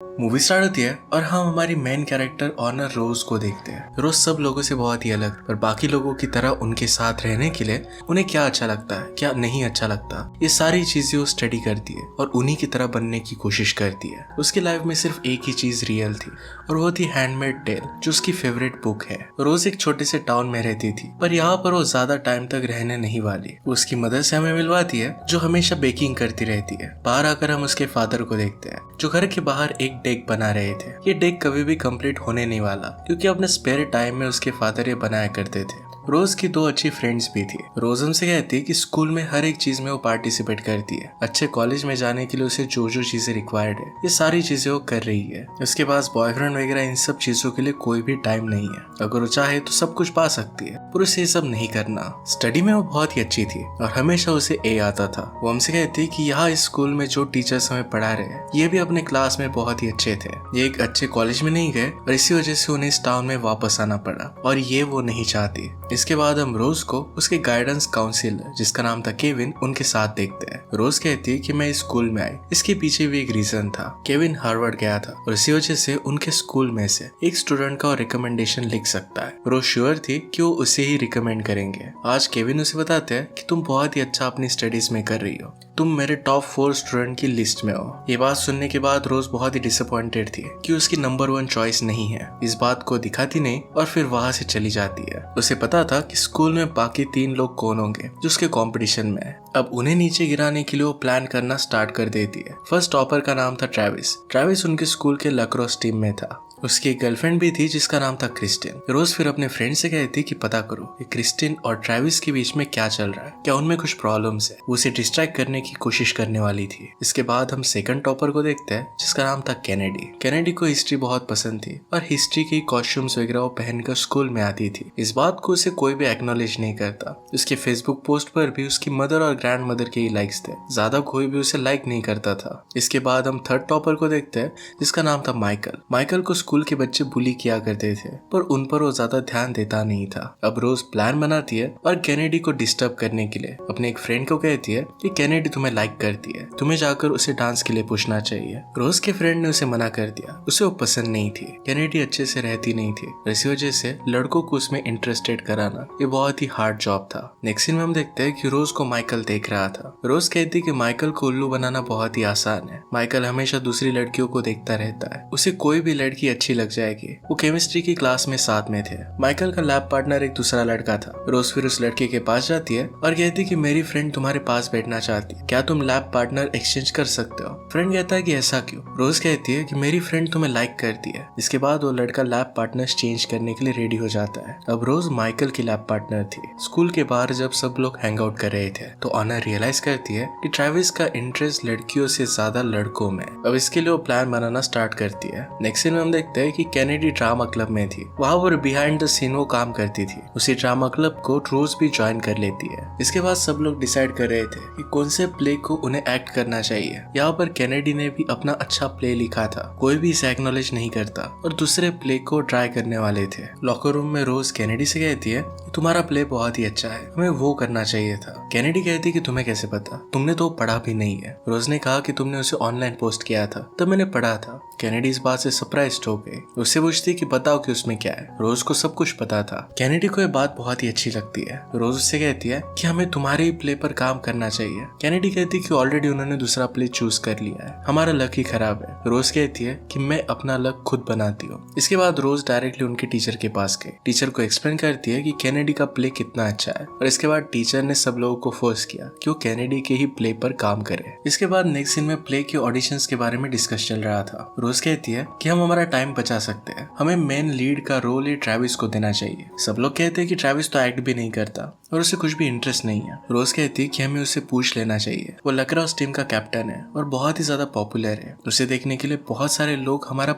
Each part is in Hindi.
मूवी स्टार्ट होती है और हम हमारी मेन कैरेक्टर ऑनर रोज को देखते हैं। रोज सब लोगों से बहुत ही अलग, पर बाकी लोगों की तरह उनके साथ रहने के लिए उन्हें क्या अच्छा लगता है, क्या नहीं अच्छा लगता, ये सारी चीजें वो स्टडी करती है और उन्हीं की तरह बनने की कोशिश करती है। उसकी लाइफ में सिर्फ एक ही चीज रियल थी और वो थी हैंडमेड टेल, जो उसकी फेवरेट बुक है। रोज एक छोटे से टाउन में रहती थी, पर यहाँ पर वो ज्यादा टाइम तक रहने नहीं वाली। उसकी मदर से हमें मिलवाती है, जो हमेशा बेकिंग करती रहती है। बाहर आकर हम उसके फादर को देखते हैं, जो घर के बाहर एक डेक बना रहे थे। ये डेक कभी भी कंप्लीट होने नहीं वाला, क्योंकि अपने स्पेयर टाइम में उसके फादर ये बनाया करते थे। रोज की दो अच्छी फ्रेंड्स भी थी। रोज हमसे कहती है कि स्कूल में हर एक चीज में वो पार्टिसिपेट करती है। अच्छे कॉलेज में जाने के लिए उसे जो जो चीजें रिक्वायर्ड है, ये सारी चीजें वो कर रही है। उसके पास बॉयफ्रेंड वगैरह इन सब चीजों के लिए कोई भी टाइम नहीं है। अगर वो चाहे तो सब कुछ पा सकती है, पर उसे ये सब नहीं करना। स्टडी में वो बहुत ही अच्छी थी और हमेशा उसे ए आता था। वो हमसे कहती है कि यहाँ इस स्कूल में जो टीचर्स हमें पढ़ा रहे हैं, ये भी अपने क्लास में बहुत ही अच्छे थे। ये एक अच्छे कॉलेज में नहीं गए और इसी वजह से उन्हें इस टाउन में वापस आना पड़ा, और ये वो नहीं चाहती। इसके बाद हम रोज को उसके गाइडेंस काउंसिलर, जिसका नाम था केविन, उनके साथ देखते हैं। रोज कहती है कि मैं इस स्कूल में आई, इसके पीछे भी एक रीजन था। केविन हार्वर्ड गया था और इसी वजह से उनके स्कूल में से एक स्टूडेंट का रिकमेंडेशन लिख सकता है। रोज श्योर थी कि वो उसे ही रिकमेंड करेंगे। आज केविन उसे बताते हैं कि तुम बहुत ही अच्छा अपनी स्टडीज में कर रही हो, तुम मेरे टॉप 4 स्टूडेंट की लिस्ट में हो। ये बात सुनने के बाद रोज बहुत ही डिसअपॉइंटेड थी कि उसकी नंबर 1 चॉइस नहीं है। इस बात को दिखाती नहीं और फिर वहां से चली जाती है। उसे पता था कि स्कूल में बाकी 3 लोग कौन होंगे जो उसके कंपटीशन में है। अब उन्हें नीचे गिराने के लिए वो प्लान करना स्टार्ट कर देती है। फर्स्ट टॉपर का नाम था ट्रेविस। ट्रेविस उनके स्कूल के लैक्रोस टीम में था। उसकी एक गर्लफ्रेंड भी थी जिसका नाम था क्रिस्टिन। रोज फिर अपने फ्रेंड से कहती कि पता करो ये क्रिस्टिन और ट्रेविस के बीच में क्या चल रहा है, क्या उनमें कुछ प्रॉब्लम्स है। वो उसे डिस्ट्रैक्ट करने की कोशिश करने वाली थी। इसके बाद हम सेकंड टॉपर को देखते हैं, जिसका नाम था कैनेडी। कैनेडी को हिस्ट्री बहुत पसंद थी और हिस्ट्री की कॉस्ट्यूम्स वगैरह वो पहनकर स्कूल में आती थी। इस बात को उसे कोई भी एक्नॉलेज नहीं करता। उसके फेसबुक पोस्ट पर भी उसकी मदर और ग्रैंड मदर के ही लाइक्स थे, ज्यादा कोई भी उसे लाइक नहीं करता था। इसके बाद हम थर्ड टॉपर को देखते हैं, जिसका नाम था माइकल। माइकल को स्कूल के बच्चे बुली किया करते थे, पर उन पर वो ज्यादा ध्यान देता नहीं था। अब रोज प्लान बनाती है और कैनेडी को डिस्टर्ब करने के लिए अपने एक फ्रेंड को कहती है कि कैनेडी तुम्हें लाइक करती है, तुम्हें जाकर उसे डांस के लिए पूछना चाहिए। रोज के फ्रेंड ने उसे मना कर दिया, उसे वो पसंद नहीं थी। कैनेडी अच्छे से रहती नहीं थी, इसी वजह से लड़कों को उसमें इंटरेस्टेड कराना ये बहुत ही हार्ड जॉब था। नेक्स्ट सीन में हम देखते हैं कि रोज को माइकल देख रहा था। रोज कहती कि माइकल को उल्लू बनाना बहुत ही आसान है। माइकल हमेशा दूसरी लड़कियों को देखता रहता है, उसे कोई भी लड़की अच्छी लग जाएगी। वो केमिस्ट्री की क्लास में साथ में थे। माइकल का लैब पार्टनर एक दूसरा लड़का था। रोज फिर उस लड़के के पास जाती है और कहती कि मेरी फ्रेंड तुम्हारे पास बैठना चाहती है, क्या तुम लैब पार्टनर एक्सचेंज कर सकते हो। फ्रेंड कहता है कि ऐसा क्यों। रोज कहती है कि मेरी फ्रेंड तुम्हें लाइक करती है। इसके बाद वो लड़का लैब पार्टनर चेंज करने के लिए रेडी हो जाता है। अब रोज माइकल की लैब पार्टनर थी। स्कूल के बाहर जब सब लोग हैंग आउट कर रहे थे, तो ऑनर रियलाइज करती है कि ट्रेविस का इंटरेस्ट लड़कियों से ज्यादा लड़कों में। अब इसके लिए वो प्लान बनाना स्टार्ट करती है। नेक्स्ट सीन में हम देखते हैं कि कैनेडी ड्रामा क्लब में थी। वहाँ पर बिहाइंड द सीन वो काम करती थी। उसी ड्रामा क्लब को रोज भी ज्वाइन कर लेती है। इसके बाद सब लोग डिसाइड कर रहे थे कि कौन से प्ले को उन्हें एक्ट करना चाहिए। यहाँ पर कैनेडी ने भी अपना अच्छा प्ले लिखा था। कोई भी इसे एक्नॉलेज नहीं करता और दूसरे प्ले को ट्राई करने वाले थे। लॉकर रूम में रोज कैनेडी से कहती है कि तुम्हारा प्ले बहुत ही अच्छा है, हमें वो करना चाहिए था। कैनेडी कहती कि तुम्हें कैसे पता, तुमने तो पढ़ा भी नहीं है। रोज ने कहा कि तुमने उसे ऑनलाइन पोस्ट किया था, तब मैंने पढ़ा था। कैनेडी इस बात से सरप्राइज्ड हो गई। उससे पूछती कि बताओ कि उसमें क्या है। रोज को सब कुछ पता था। कैनेडी को यह बात बहुत ही अच्छी लगती है। रोज उससे कहती है कि हमें तुम्हारे ही प्ले पर काम करना चाहिए। कैनेडी कहती कि ऑलरेडी उन्होंने दूसरा प्ले चूज कर लिया है, हमारा लक ही खराब है। रोज कहती है कि मैं अपना लक खुद बनाती हूँ। इसके बाद रोज डायरेक्टली उनके टीचर के पास गई। टीचर को एक्सप्लेन करती है कि कैनेडी का प्ले कितना अच्छा है, और इसके बाद टीचर ने सब लोगों को फोर्स किया कि वो कैनेडी के ही प्ले पर काम करे। इसके बाद नेक्स्ट सीन में प्ले के ऑडिशंस के बारे में डिस्कस चल रहा था। रोज कहती है कि हम हमारा टाइम बचा सकते हैं, हमें मेन लीड का रोल ही ट्रेविस को देना चाहिए। सब लोग कहते हैं कि ट्रेविस तो एक्ट भी नहीं करता और उसे कुछ भी इंटरेस्ट नहीं है। रोज कहती है कि हमें उसे पूछ लेना चाहिए, वो लैक्रोस टीम का कैप्टन है और बहुत ही ज्यादा पॉपुलर है। उसे देखने के लिए बहुत सारे लोग हमारा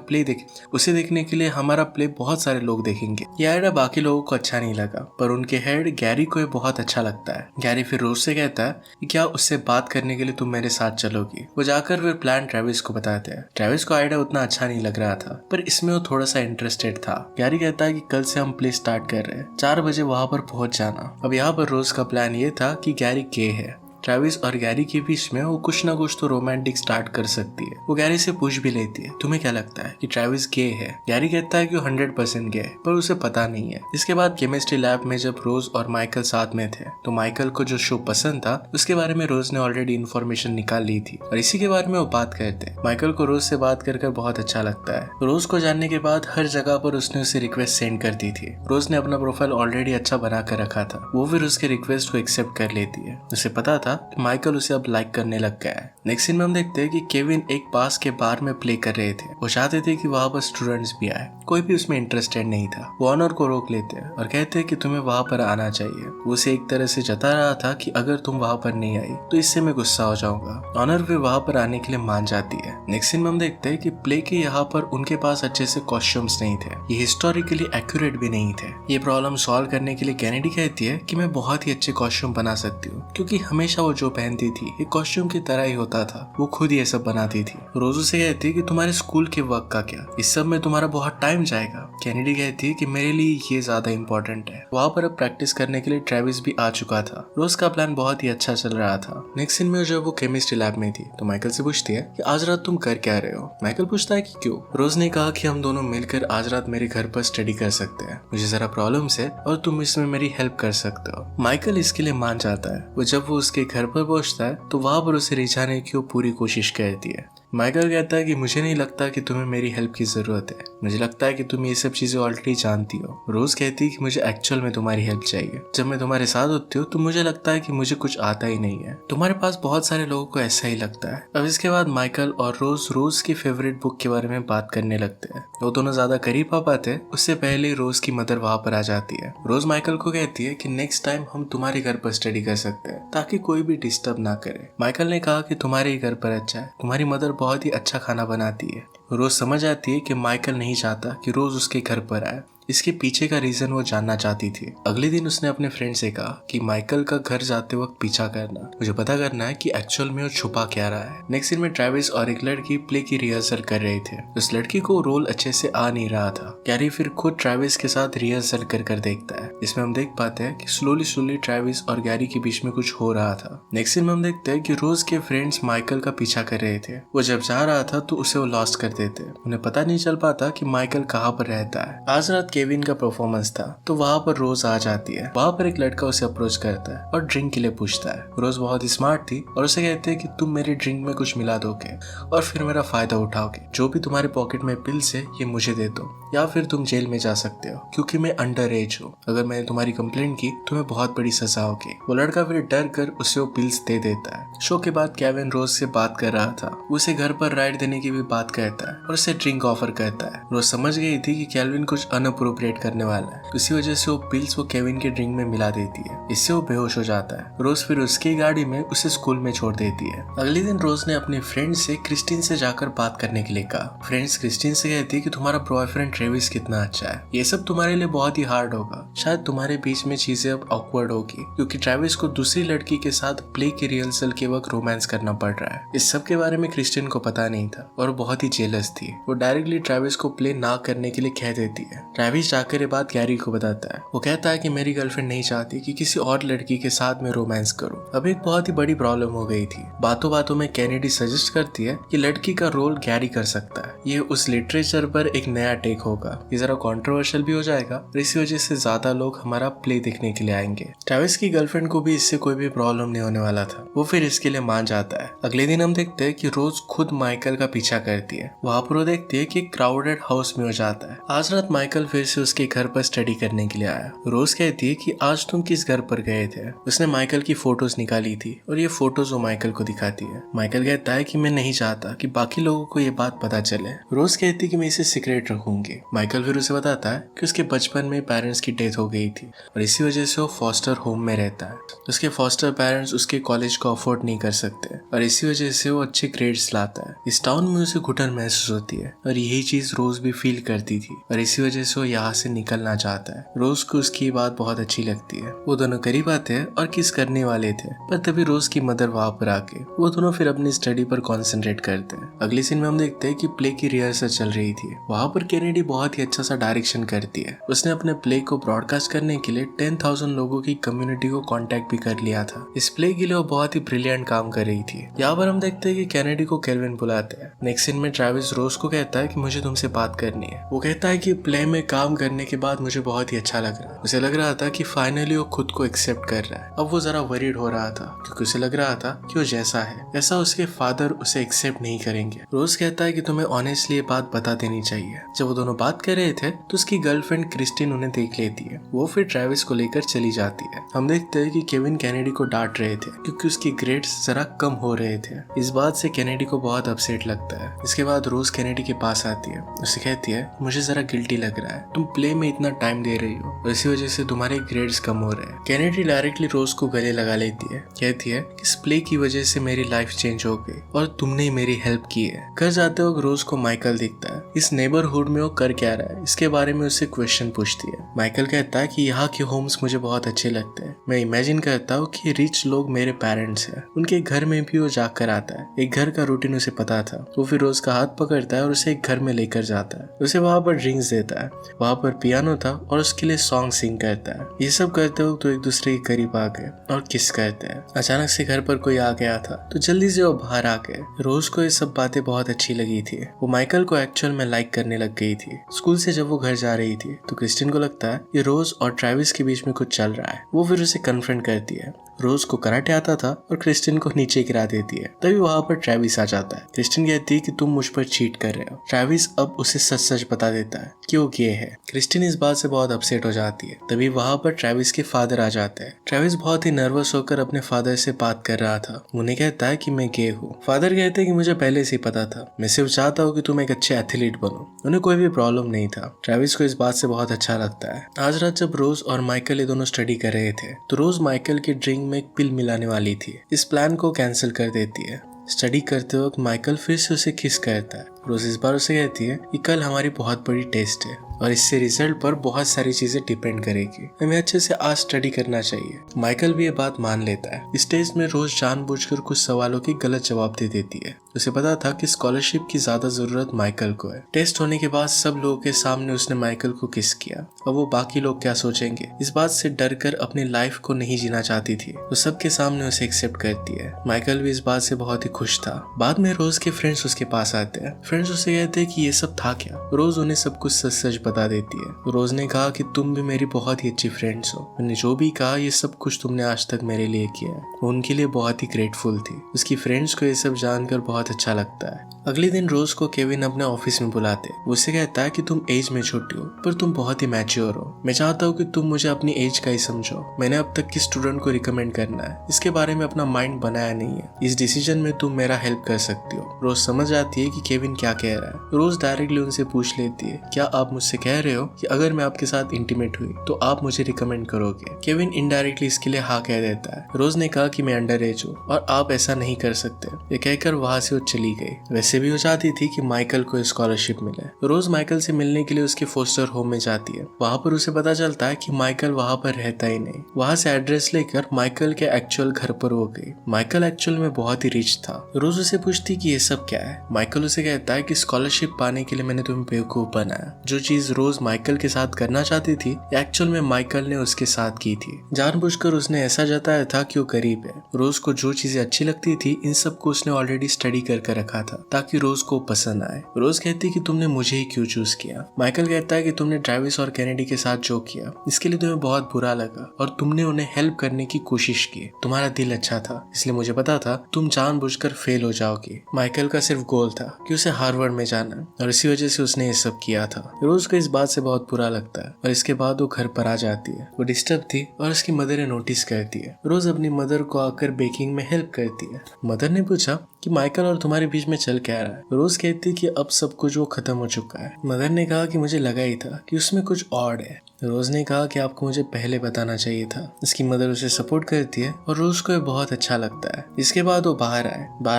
प्ले बहुत सारे लोग देखेंगे। ये आइडिया बाकी लोगों को अच्छा नहीं लगा, पर उनके हेड गैरी को ये बहुत अच्छा लगता है। गैरी फिर रोज से कहता है कि क्या उससे बात करने के लिए तुम मेरे साथ चलोगी। वो जाकर फिर प्लान ट्रेविस को बताते हैं। ट्रेविस को आइडिया उतना अच्छा नहीं लग रहा था, पर इसमें वो थोड़ा सा इंटरेस्टेड था। गैरी कहता है कि कल से हम प्ले स्टार्ट कर रहे हैं, 4 बजे वहां पर पहुंच जाना। अब यहाँ पर रोज का प्लान ये था कि गैरी गे है ट्रेविस और गैरी के बीच में वो कुछ ना कुछ तो रोमांटिक स्टार्ट कर सकती है। वो गैरी से पूछ भी लेती है, तुम्हें क्या लगता है कि ट्रेविस गे है? गैरी कहता है कि वो 100% गे है, पर उसे पता नहीं है। इसके बाद केमिस्ट्री लैब में जब रोज और माइकल साथ में थे तो माइकल को जो शो पसंद था उसके बारे में रोज ने ऑलरेडी इन्फॉर्मेशन निकाल ली थी और इसी के बारे में वो बात करते हैं। माइकल को रोज से बात कर बहुत अच्छा लगता है। रोज को जानने के बाद हर जगह पर उसने उसे रिक्वेस्ट सेंड कर दी थी। रोज ने अपना प्रोफाइल ऑलरेडी अच्छा बना कर रखा था, वो फिर उसके रिक्वेस्ट को एक्सेप्ट कर लेती है। उसे पता था कि माइकल उसे अब लाइक करने लग गया है। नेक्स्ट सीन में हम देखते हैं कि केविन एक पास के बार में प्ले कर रहे थे। वो चाहते थे कि वहाँ पर स्टूडेंट्स भी आए, कोई भी उसमें इंटरेस्टेड नहीं था। वो ऑनर को रोक लेते हैं और कहते हैं कि तुम्हें वहाँ पर आना चाहिए। वो उसे एक तरह से जता रहा था कि अगर तुम वहाँ पर नहीं आई तो इससे मैं गुस्सा हो जाऊंगा। ऑनर फिर वहाँ पर आने के लिए मान जाती है। नेक्स्ट सीन में हम देखते हैं कि प्ले के यहाँ पर उनके पास अच्छे से कॉस्ट्यूम्स नहीं थे, ये हिस्टोरिकली एक्यूरेट भी नहीं थे। ये प्रॉब्लम सॉल्व करने के लिए कैनेडी कहती है कि मैं बहुत ही अच्छे कॉस्ट्यूम बना सकती हूँ, क्योंकि हमेशा वो जो पहनती थी ये कॉस्ट्यूम की तरह ही होता था। वो खुद ये सब बनाती थी। रोजू से कहती है कि तुम्हारे स्कूल के वर्क का क्या, इस सब में तुम्हारा बहुत टाइम जाएगा। कैनेडी कहती है कि मेरे लिए ये ज्यादा इंपॉर्टेंट है। वहाँ पर अब प्रैक्टिस करने के लिए ट्रेविस भी आ चुका था। रोज का प्लान बहुत ही अच्छा चल रहा था। नेक्स्ट सीन में जब वो केमिस्ट्री लैब में थी तो माइकल से पूछती है कि आज रात तुम कर क्या रहे हो? माइकल पूछता है कि क्यों? रोज ने कहा कि हम दोनों मिलकर आज रात मेरे घर पर स्टडी कर सकते हैं, मुझे जरा प्रॉब्लम्स है और तुम इसमें मेरी हेल्प कर सकते हो। माइकल इसके लिए मान जाता है। जब वो उसके घर पर पहुंचता है तो वहां पर उसे रिझाने की वो पूरी कोशिश करती है। माइकल कहता है कि मुझे नहीं लगता कि तुम्हें मेरी हेल्प की जरूरत है, मुझे लगता है कि तुम ये सब चीजें ऑलरेडी जानती हो। रोज कहती है कि मुझे एक्चुअल में तुम्हारी हेल्प चाहिए। जब मैं तुम्हारे साथ होती हूँ तो मुझे लगता है कि मुझे कुछ आता ही नहीं है। तुम्हारे पास बहुत सारे लोगों को ऐसा ही लगता है। अब इसके बाद माइकल और रोज की फेवरेट बुक के बारे में बात करने लगते हैं। वो दोनों ज्यादा करीब आ पाते हैं उससे पहले रोज की मदर वहां पर आ जाती है। रोज माइकल को कहती है कि नेक्स्ट टाइम हम तुम्हारे घर पर स्टडी कर सकते हैं ताकि कोई भी डिस्टर्ब ना करे। माइकल ने कहा कि तुम्हारे ही घर पर अच्छा है, तुम्हारी मदर बहुत ही अच्छा खाना बनाती है। रोज समझ आती है कि माइकल नहीं चाहता कि रोज उसके घर पर आए। इसके पीछे का रीजन वो जानना चाहती थी। अगले दिन उसने अपने फ्रेंड से कहा कि माइकल का घर जाते वक्त पीछा करना, मुझे पता करना है कि एक्चुअल में वो छुपा क्या रहा है। नेक्स्ट सीन में ट्रेविस और एक लड़की प्ले की रिहर्सल कर रहे थे। उस लड़की को रोल अच्छे से आ नहीं रहा था। कैरी फिर खुद ट्रेविस के साथ रिहर्सल कर देखता है। इसमें हम देख पाते हैं कि स्लोली ट्रेविस और गैरी के बीच में कुछ हो रहा था। नेक्स्ट सीन में हम देखते हैं कि रोज के फ्रेंड्स माइकल का पीछा कर रहे थे। वो जब जा रहा था तो उसे वो लॉस्ट कर देते। उन्हें पता नहीं चल पाता कि माइकल कहाँ पर रहता है। आज रात केविन का परफॉर्मेंस था तो वहाँ पर रोज आ जाती है। वहाँ पर एक लड़का उसे अप्रोच करता है और ड्रिंक के लिए पूछता है। रोज बहुत ही स्मार्ट थी और उसे कहते हैं कि तुम मेरे ड्रिंक में कुछ मिला दोगे और फिर मेरा फायदा उठाओगे। जो भी तुम्हारे पॉकेट में पिल्स है ये मुझे दे दो या फिर तुम जेल में जा सकते हो, क्योंकि मैं अंडर एज हूँ। अगर मैंने तुम्हारी कंप्लेंट की तुम्हें बहुत बड़ी सजा होगी। वो लड़का फिर डर कर उसे वो पिल्स दे देता है। शो के बाद केविन रोज से बात कर रहा था। उसे घर पर राइड देने की भी बात करता है और उसे ड्रिंक ऑफर करता है। रोज समझ गई थी कि केविन कुछ अनअप्रोप्रिएट करने वाला है, इसी वजह से वो पिल्स वो केविन के ड्रिंक में मिला देती है। इससे वो बेहोश हो जाता है। रोज फिर उसकी गाड़ी में उसे स्कूल में छोड़ देती है। अगले दिन रोज ने अपने फ्रेंड से क्रिस्टीन से जाकर बात करने के लिए कहा। फ्रेंड्स क्रिस्टीन से कहती है कि तुम्हारा बॉयफ्रेंड ट्रेविस कितना अच्छा है, ये सब तुम्हारे लिए बहुत ही हार्ड होगा, शायद तुम्हारे बीच में चीजें अब ऑकवर्ड होगी क्योंकि ट्रेविस को दूसरी लड़की के साथ प्ले की रिहर्सल के वक्त रोमांस करना पड़ रहा है। इस सब के बारे में क्रिस्टीन को पता नहीं था और बहुत ही जेलस थी। वो डायरेक्टली ट्रेविस को प्ले ना करने के लिए कह देती है। ट्रेविस जाकर ये बात गैरी को बताता है। वो कहता है कि मेरी गर्लफ्रेंड नहीं चाहती कि किसी और लड़की के साथ में रोमांस करूं। अब एक बहुत ही बड़ी प्रॉब्लम हो गई थी। बातों बातों में कैनेडी सजेस्ट करती है कि लड़की का रोल गैरी कर सकता है, ये उस लिटरेचर पर एक नया टेक होगा, ये जरा कंट्रोवर्शियल भी हो जाएगा और इसी वजह से ज्यादा लोग हमारा प्ले देखने के लिए आएंगे। ट्रेविस की गर्लफ्रेंड को भी इससे कोई भी प्रॉब्लम नहीं होने वाला था। वो फिर इसके लिए मान जाता है। अगले दिन हम देखते हैं कि रोज खुद माइकल का पीछा करती है। वहां पर वो देखती है कि क्राउडेड हाउस में हो जाता है। आज रात माइकल फिर से उसके घर पर स्टडी करने के लिए आया। रोज कहती है कि आज तुम किस घर पर गए थे। उसने माइकल की फोटोज निकाली थी और ये फोटोज वो माइकल को दिखाती है। माइकल कहता है कि मैं नहीं चाहता कि बाकी लोगों को ये बात पता चले। रोज कहती है कि मैं इसे सीक्रेट रखूंगी। माइकल फिर उसे बताता है कि उसके बचपन में पेरेंट्स की डेथ हो गई थी और इसी वजह से वो फॉस्टर होम में रहता है। उसके फॉस्टर पेरेंट्स उसके कॉलेज को अफोर्ड नहीं कर सकते और इसी वजह से वो अच्छे ग्रेड्स लाता है। इस टाउन में उसे घुटन महसूस होती है और यही चीज रोज भी फील करती थी और इसी वजह से वो यहाँ से निकलना चाहता है। रोज को उसकी बात बहुत अच्छी लगती है। वो दोनों करीब आते हैं और किस करने वाले थे, पर तभी रोज की मदर वहाँ पर आके वो दोनों फिर अपनी स्टडी पर कॉन्सेंट्रेट करते हैं। अगले सीन में हम देखते हैं कि प्ले की रिहर्सल चल रही थी। वहाँ पर कैनेडी बहुत ही अच्छा सा डायरेक्शन करती है। उसने अपने प्ले को ब्रॉडकास्ट करने के लिए 10,000 लोगों की कम्युनिटी को कांटेक्ट भी कर लिया था। इस प्ले के लिए वो बहुत ही ब्रिलियंट काम कर रही थी। यहाँ पर हम देखते हैं कि कैनेडी को केल्विन बुलाते हैं। नेक्स्ट सीन में ट्रैविस रोज को कहता है कि मुझे तुमसे बात करनी है। वो कहता है कि प्ले में काम करने के बाद मुझे बहुत ही अच्छा लग रहा है। उसे लग रहा था कि फाइनली वो खुद को एक्सेप्ट कर रहा है। अब वो जरा वरीड हो रहा था क्योंकि उसे लग रहा था कि वो जैसा है ऐसा उसके फादर उसे एक्सेप्ट नहीं करेंगे। रोज कहता है कि तुम्हें ऑनेस्टली ये बात बता देनी चाहिए। जब वो दोनों बात कर रहे थे तो उसकी गर्लफ्रेंड क्रिस्टिन उन्हें देख लेती है। वो फिर ट्रैविस को लेकर चली जाती है। हम देखते हैं कि केविन कैनेडी को डांट रहे थे क्योंकि उसकी ग्रेड्स जरा कम हो रहे थे। इस बात से कैनेडी को बहुत अपसेट लगता है। इसके बाद रोज कैनेडी के पास आती है। उसे कहती है मुझे जरा गिल्टी लग रहा है, तुम प्ले में इतना टाइम दे रही हो और इसी वजह से तुम्हारे ग्रेड्स कम हो रहे हैं। कैनेडी डायरेक्टली रोज को गले लगा लेती है। कहती है कि इस प्ले की वजह से मेरी लाइफ चेंज हो गई और तुमने मेरी हेल्प की है। घर जाते वक्त रोज को माइकल दिखता है। इस नेबरहुड में वो कर क्या रहा है इसके बारे में उससे क्वेश्चन पूछती है। माइकल कहता है कि यहाँ के होम्स मुझे बहुत अच्छे लगते हैं। मैं इमेजिन करता हूँ कि रिच लोग मेरे पेरेंट्स हैं। उनके घर में भी वो जाकर आता है। एक घर का रूटीन उसे पता था। वो फिर रोज का हाथ पकड़ता है और उसे एक घर में लेकर जाता है। उसे वहाँ पर ड्रिंक्स देता है। वहाँ पर पियानो था और उसके लिए सॉन्ग सिंग करता है। ये सब करते वक्त तो एक दूसरे के करीब आ गए और किस करते हैं। अचानक से घर पर कोई आ गया था तो जल्दी से वो बाहर आ गए। रोज को ये सब बातें बहुत अच्छी लगी थी। वो माइकल को एक्चुअल में लाइक करने लग गई थी। स्कूल से जब वो घर जा रही थी तो क्रिस्टिन को लगता है कि रोज और ट्रैविस के बीच में कुछ चल रहा है। वो फिर उसे कन्फ्रंट करती है। रोज को कराटे आता था और क्रिस्टिन को नीचे गिरा देती है। तभी वहाँ पर ट्रैविस आ जाता है। क्रिस्टिन कहती है कि तुम मुझ पर चीट कर रहे हो। ट्रैविस अब उसे सच सच बता देता है कि वो गे है। क्रिस्टिन इस बात से बहुत अपसेट हो जाती है। तभी वहाँ पर ट्रैविस के फादर आ जाते हैं। ट्रैविस बहुत ही नर्वस होकर अपने फादर से बात कर रहा था। उन्हें कहता है कि मैं गे हूँ। फादर कहते हैं कि मुझे पहले से ही पता था, मैं सिर्फ चाहता हूँ कि तुम एक अच्छे एथलीट बनो। उन्हें कोई भी प्रॉब्लम नहीं था। ट्रैविस को इस बात से बहुत अच्छा लगता है। आज रात जब रोज और माइकल ये दोनों स्टडी कर रहे थे तो रोज माइकल की ड्रिंक में एक पिल मिलाने वाली थी। इस प्लान को कैंसिल कर देती है। स्टडी करते वक्त माइकल फिर से उसे किस करता है। रोज इस बार उसे कहती है कि कल हमारी बहुत बड़ी टेस्ट है और इससे रिजल्ट पर बहुत सारी चीजें डिपेंड करेगी। हमें अच्छे से आज स्टडी करना चाहिए। माइकल भी ये बात मान लेता है। इस टेस्ट में रोज जानबूझकर कुछ सवालों की गलत जवाब दे देती है। उसे पता था कि स्कॉलरशिप की ज्यादा जरूरत माइकल को है। टेस्ट होने के बाद सब लोगों के सामने उसने माइकल को किस किया और वो बाकी लोग क्या सोचेंगे इस बात से डर कर अपनी लाइफ को नहीं जीना चाहती थी। वो सबके सामने उसे एक्सेप्ट करती है। माइकल भी इस बात से बहुत ही खुश था। बाद में रोज के फ्रेंड्स उसके पास आते हैं। फ्रेंड्स उसे कहते हैं कि ये सब था क्या। रोज उन्हें सब कुछ सच सच बता देती है। रोज ने कहा कि तुम भी मेरी बहुत ही अच्छी फ्रेंड्स हो। मैंने जो भी कहा ये सब कुछ तुमने आज तक मेरे लिए किया है। वो उनके लिए बहुत ही ग्रेटफुल थी। उसकी फ्रेंड्स को ये सब जानकर बहुत अच्छा लगता है। अगले दिन रोज को केविन अपने ऑफिस में बुलाते। वो उससे कहता है कि तुम एज में छोटी हो पर तुम बहुत ही मैच्योर हो। मैं चाहता हूँ कि तुम मुझे अपनी एज का ही समझो। मैंने अब तक किस स्टूडेंट को रिकमेंड करना है इसके बारे में अपना माइंड बनाया नहीं है। इस डिसीजन में तुम मेरा हेल्प कर सकती हो। रोज समझ आती है कि केविन क्या कह रहा है। रोज डायरेक्टली उनसे पूछ लेती है, क्या आप मुझसे कह रहे हो कि अगर मैं आपके साथ इंटीमेट हुई तो आप मुझे रिकमेंड करोगे। केविन इनडायरेक्टली इसके लिए हाँ कह देता है। रोज ने कहा कि मैं अंडर एज हूँ और आप ऐसा नहीं कर सकते। ये कहकर वहां से वो चली गई। वैसे भी वो चाहती थी कि माइकल को स्कॉलरशिप मिले। रोज माइकल से मिलने के लिए उसके फोस्टर होम में जाती है। वहां पर उसे पता चलता है कि माइकल वहां पर रहता ही नहीं। वहां से एड्रेस लेकर माइकल के एक्चुअल घर पर वो गई। माइकल एक्चुअल में बहुत ही रिच था। रोज उसे पूछती कि ये सब क्या है। माइकल उसे कहता है कि स्कॉलरशिप पाने के लिए मैंने तुम्हें बेवकूफ बनाया। जो चीज रोज माइकल के साथ करना चाहती थी एक्चुअल में माइकल ने उसके साथ की थी। जानबूझकर उसने ऐसा जताया था कि वो गरीब है। रोज को जो चीजें अच्छी लगती थी इन सब को उसने ऑलरेडी स्टडी करके रखा था ताकि रोज को पसंद आए। रोज कहती कि तुमने मुझे ही क्यों चूज किया। माइकल कहता है कि तुमने ट्रैविस और कैनेडी के साथ जो किया इसके लिए तुम्हें बहुत बुरा लगा और तुमने उन्हें हेल्प करने की कोशिश की। तुम्हारा दिल अच्छा था इसलिए मुझे पता था तुम जानबूझकर फेल हो जाओगी। माइकल का सिर्फ गोल था कि उसे हार्वर्ड में जाना और इसी वजह से उसने ये सब किया था। रोज को इस बात से बहुत बुरा लगता है और इसके बाद वो घर पर आ जाती है। वो डिस्टर्ब थी और उसकी मदर ने नोटिस करती है। रोज अपनी मदर को आकर बेकिंग में हेल्प करती है। मदर ने पूछा कि माइकल और तुम्हारे बीच में चल क्या रहा है। रोज कहती कि अब सब कुछ वो खत्म हो चुका है। मदर ने कहा कि मुझे लगा ही था कि उसमें कुछ और है। रोज ने कहा कि आपको मुझे पहले बताना चाहिए था। इसकी मदर उसे सपोर्ट करती है और रोज को ये बहुत अच्छा लगता है। इसके बाद वो बाहर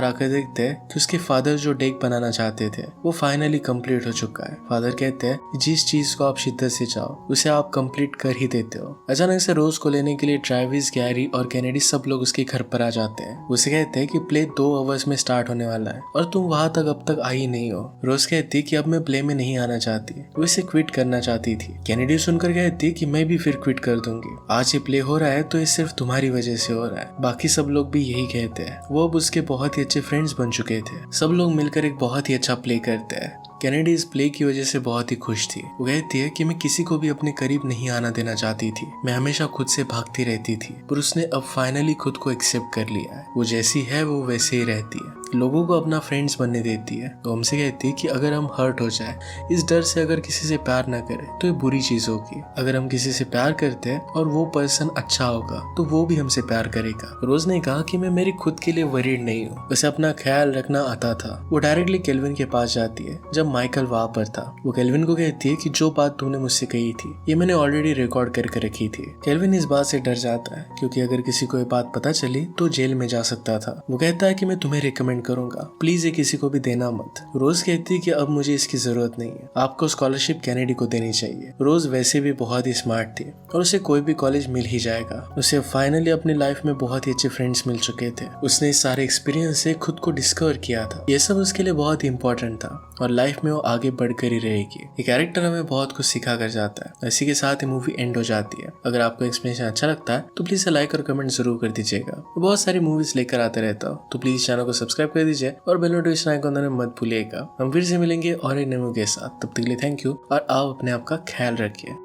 आकर देखते हैं कि उसके फादर जो डेक बनाना चाहते थे वो फाइनली कंप्लीट हो चुका है। फादर कहते हैं कि जिस चीज को आप शिद्दत से चाहो उसे आप कंप्लीट कर ही देते हो। अचानक से रोज को लेने के लिए ट्रेविस, गैरी और केनेडी सब लोग उसके घर पर आ जाते हैं। उसे कहते हैं कि प्ले 2 आवर्स में स्टार्ट होने वाला है और तुम वहां तक अब तक आई नहीं हो। रोज कहती कि अब मैं प्ले में नहीं आना चाहती, वो इसे क्विट करना चाहती थी। केनेडी सुनकर कहती कि मैं भी फिर क्विट कर दूंगी। आज ये प्ले हो रहा है तो ये सिर्फ तुम्हारी वजह से हो रहा है। बाकी सब लोग भी यही कहते हैं। वो अब उसके बहुत ही अच्छे फ्रेंड्स बन चुके थे। सब लोग मिलकर एक बहुत ही अच्छा प्ले करते हैं। केनेडी इस प्ले की वजह से बहुत ही खुश थी। वो कहती है कि मैं किसी को भी अपने करीब नहीं आना देना चाहती थी। मैं हमेशा खुद से भागती रहती थी, पर उसने अब फाइनली खुद को एक्सेप्ट कर लिया है। वो जैसी है वो वैसे ही रहती है, लोगों को अपना फ्रेंड्स बनने देती है। वो हमसे कहती है कि अगर हम हर्ट हो जाए इस डर से, अगर किसी से प्यार न करें तो ये बुरी चीज होगी। अगर हम किसी से प्यार करते हैं और वो पर्सन अच्छा होगा तो वो भी हमसे प्यार करेगा। रोज ने कहा कि मैं मेरी खुद के लिए वरीड नहीं हूँ, उसे अपना ख्याल रखना आता था। वो डायरेक्टली केल्विन के पास जाती है जब माइकल वहां पर था। वो केल्विन को कहती है कि जो बात तूने मुझसे कही थी ये मैंने ऑलरेडी रिकॉर्ड करके रखी थी। केल्विन इस बात से डर जाता है क्योंकि अगर किसी को ये बात पता चली तो जेल में जा सकता था। वो कहता है कि मैं तुम्हें रिकमेंड करूंगा, प्लीज ये किसी को भी देना मत। रोज कहती है कि अब मुझे इसकी जरूरत नहीं है, आपको स्कॉलरशिप केनेडी को देनी चाहिए। रोज वैसे भी बहुत ही स्मार्ट थी और उसे कोई भी कॉलेज मिल ही जाएगा। उसे फाइनली अपनी लाइफ में बहुत ही अच्छे फ्रेंड्स मिल चुके थे। उसने इस सारे एक्सपीरियंस से खुद को डिस्कवर किया था। ये सब उसके लिए बहुत ही इंपॉर्टेंट था और लाइफ में वो आगे बढ़कर ही रहेगी। ये कैरेक्टर हमें बहुत कुछ सिखा कर जाता है। इसी के साथ ही मूवी एंड हो जाती है। अगर आपको एक्सप्लेनेशन अच्छा लगता है तो प्लीज लाइक और कमेंट जरूर कर दीजिएगा। मैं बहुत सारी मूवीज लेकर आते रहता हूँ, तो प्लीज चैनल को सब्सक्राइब कर दीजिए और बेल नोटिफिकेशन आइकॉन दबाना मत भूलिएगा। हम फिर से मिलेंगे और एक नए मूवी के साथ। तब तक के लिए थैंक यू और आप अपने आप का ख्याल रखिए।